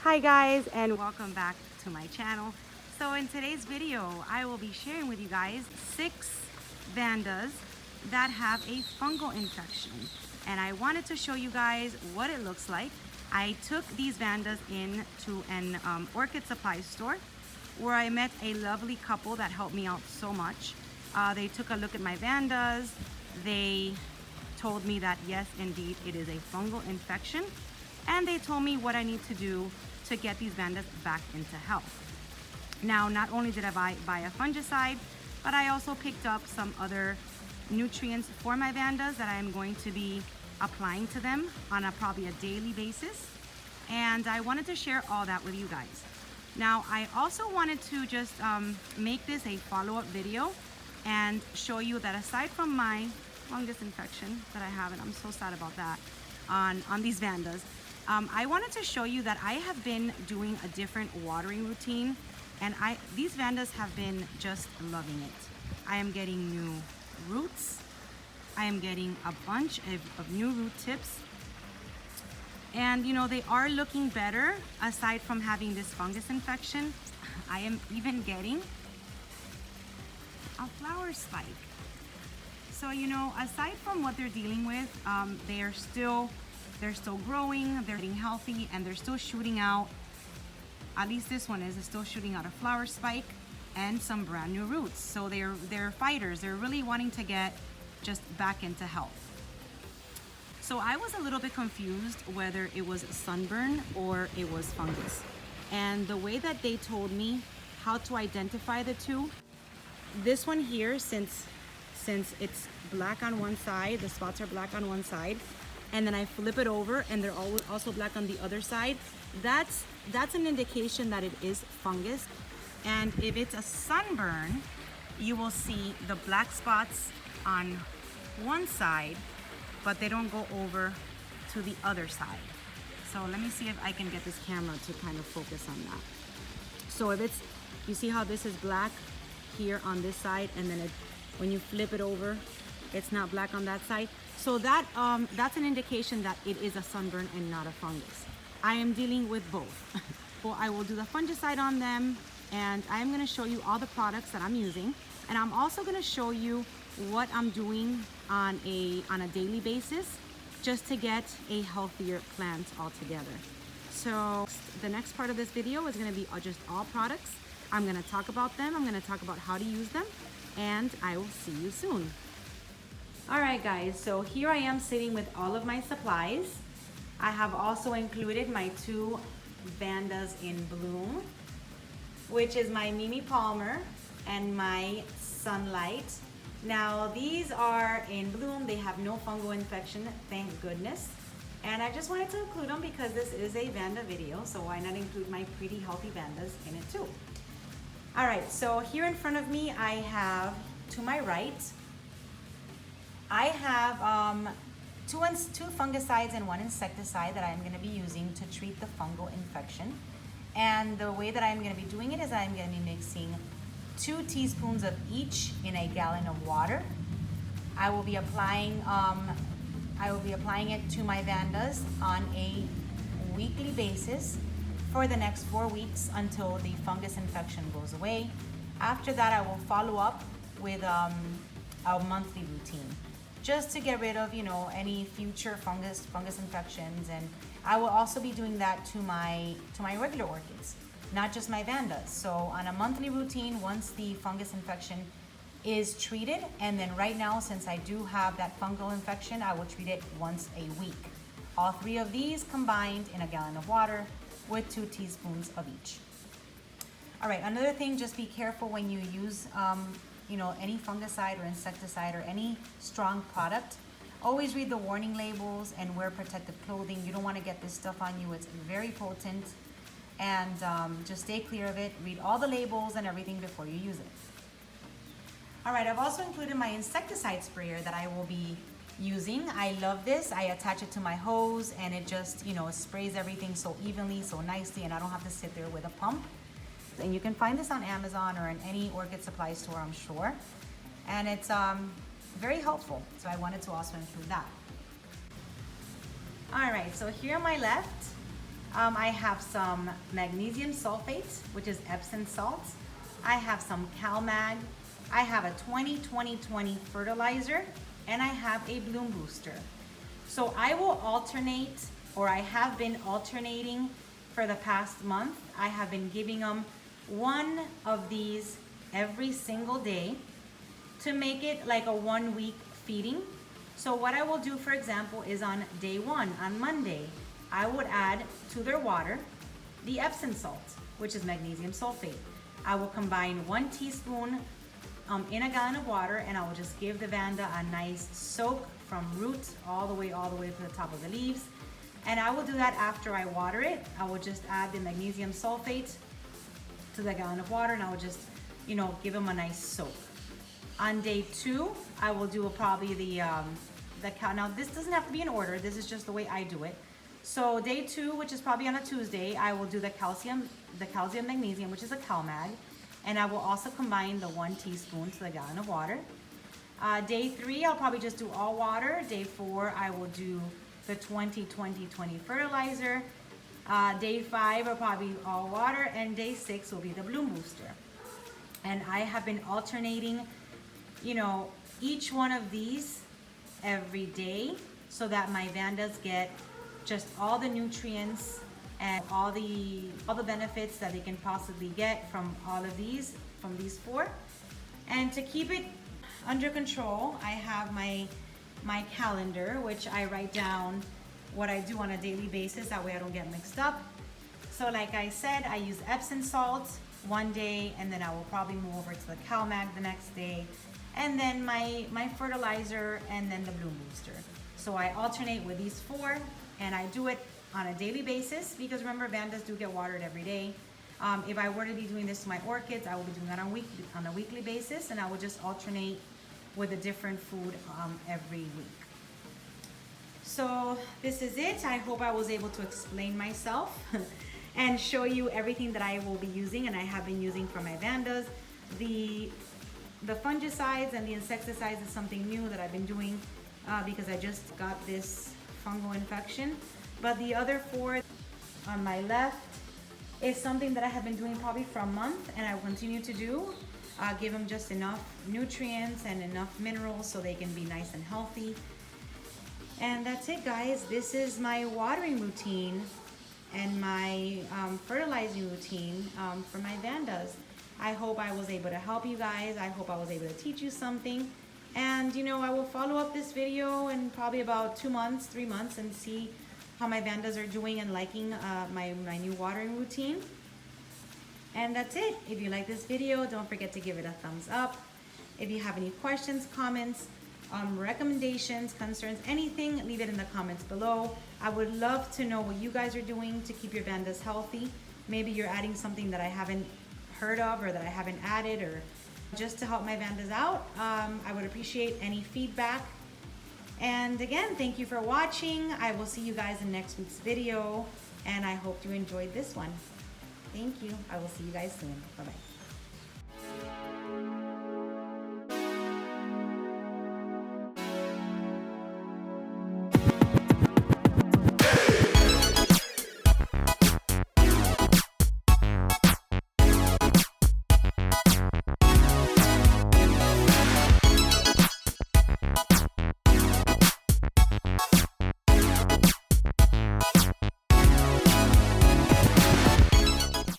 Hi guys, and welcome back to my channel. So in today's video, I will be sharing with you guys 6 Vandas that have a fungal infection. And I wanted to show you guys what it looks like. I took these Vandas into an orchid supply store where I met a lovely couple that helped me out so much. They took a look at my Vandas. They told me that yes, indeed, it is a fungal infection. And they told me what I need to do to get these Vandas back into health. Now, not only did I buy a fungicide, but I also picked up some other nutrients for my Vandas that I'm going to be applying to them on probably a daily basis. And I wanted to share all that with you guys. Now, I also wanted to just make this a follow-up video and show you that aside from my fungus infection that I have, and I'm so sad about that, on these Vandas, I wanted to show you that I have been doing a different watering routine, and these Vandas have been just loving it. I am getting new roots. I am getting a bunch of new root tips. And you know, they are looking better aside from having this fungus infection. I am even getting a flower spike. So, you know, aside from what they're dealing with, they're still growing, they're getting healthy, and they're still shooting out, at least this one is still shooting out a flower spike and some brand new roots. So they're fighters. They're really wanting to get just back into health. So I was a little bit confused whether it was sunburn or it was fungus. And the way that they told me how to identify the two, this one here, since it's black on one side, the spots are black on one side, and then I flip it over and they're also black on the other side, that's an indication that it is fungus. And if it's a sunburn, you will see the black spots on one side, but they don't go over to the other side. So let me see if I can get this camera to kind of focus on that. So if you see how this is black here on this side, and then when you flip it over, it's not black on that side. So that's an indication that it is a sunburn and not a fungus. I am dealing with both. Well, I will do the fungicide on them, and I am gonna show you all the products that I'm using. And I'm also gonna show you what I'm doing on a daily basis just to get a healthier plant altogether. So the next part of this video is gonna be just all products. I'm gonna talk about them, I'm gonna talk about how to use them, and I will see you soon. All right guys, so here I am sitting with all of my supplies. I have also included my 2 Vandas in bloom, which is my Mimi Palmer and my Sunlight. Now these are in bloom, they have no fungal infection, thank goodness. And I just wanted to include them because this is a Vanda video, so why not include my pretty healthy Vandas in it too. All right, so here in front of me I have, to my right, I have 2 fungicides and 1 insecticide that I'm going to be using to treat the fungal infection. And the way that I'm going to be doing it is I'm going to be mixing 2 teaspoons of each in a gallon of water. I will be applying it to my Vandas on a weekly basis for the next 4 weeks until the fungus infection goes away. After that, I will follow up with a monthly routine, just to get rid of, you know, any future fungus infections. And I will also be doing that to my regular orchids, not just my Vandas. So on a monthly routine, once the fungus infection is treated, and then right now, since I do have that fungal infection, I will treat it once a week. All 3 of these combined in a gallon of water with 2 teaspoons of each. All right, another thing, just be careful when you use you know, any fungicide or insecticide or any strong product. Always read the warning labels and wear protective clothing. You don't want to get this stuff on you. It's very potent, and just stay clear of it. Read all the labels and everything before you use it. All right, I've also included my insecticide sprayer that I will be using. I love this. I attach it to my hose and it just, you know, sprays everything so evenly, so nicely, and I don't have to sit there with a pump. And you can find this on Amazon or in any orchid supply store, I'm sure. And it's very helpful, so I wanted to also include that. All right, so here on my left, I have some magnesium sulfate, which is Epsom salt. I have some CalMag. I have a 20-20-20 fertilizer, and I have a bloom booster. So I will alternate, or I have been alternating for the past month. I have been giving them one of these every single day to make it like a 1 week feeding. So what I will do, for example, is on day 1, on Monday, I would add to their water the Epsom salt, which is magnesium sulfate. I will combine 1 teaspoon in a gallon of water, and I will just give the Vanda a nice soak from root all the way to the top of the leaves. And I will do that after I water it. I will just add the magnesium sulfate to the gallon of water, and I will just, give them a nice soak. On day 2, I will do probably the now this doesn't have to be in order, this is just the way I do it. So day 2, which is probably on a Tuesday, I will do the calcium magnesium, which is a CalMag, and I will also combine the 1 teaspoon to the gallon of water. Day 3, I'll probably just do all water. Day 4, I will do the 20-20-20 fertilizer. Day 5 will probably all water, and day 6 will be the bloom booster. And I have been alternating, each one of these every day so that my Vandas get just all the nutrients and all the benefits that they can possibly get from all of these, from these 4. And to keep it under control, I have my calendar, which I write down what I do on a daily basis, that way I don't get mixed up. So like I said, I use Epsom salt one day, and then I will probably move over to the CalMag the next day, and then my fertilizer, and then the bloom booster. So I alternate with these 4, and I do it on a daily basis, because remember, Vandas do get watered every day. If I were to be doing this to my orchids, I would be doing that on a weekly basis, and I would just alternate with a different food every week. So this is it. I hope I was able to explain myself and show you everything that I will be using and I have been using for my Vandas. The fungicides and the insecticides is something new that I've been doing because I just got this fungal infection. But the other 4 on my left is something that I have been doing probably for a month, and I will continue to do. Give them just enough nutrients and enough minerals so they can be nice and healthy. And that's it, guys. This is my watering routine and my fertilizing routine for my Vandas. I hope I was able to help you guys. I hope I was able to teach you something. And I will follow up this video in probably about 2 months, 3 months, and see how my Vandas are doing and liking my new watering routine. And that's it. If you like this video, don't forget to give it a thumbs up. If you have any questions, comments, recommendations, concerns, anything, leave it in the comments below. I would love to know what you guys are doing to keep your Vandas healthy. Maybe you're adding something that I haven't heard of or that I haven't added, or just to help my Vandas out. I would appreciate any feedback. And again, thank you for watching. I will see you guys in next week's video, and I hope you enjoyed this one. Thank you. I will see you guys soon. Bye-bye.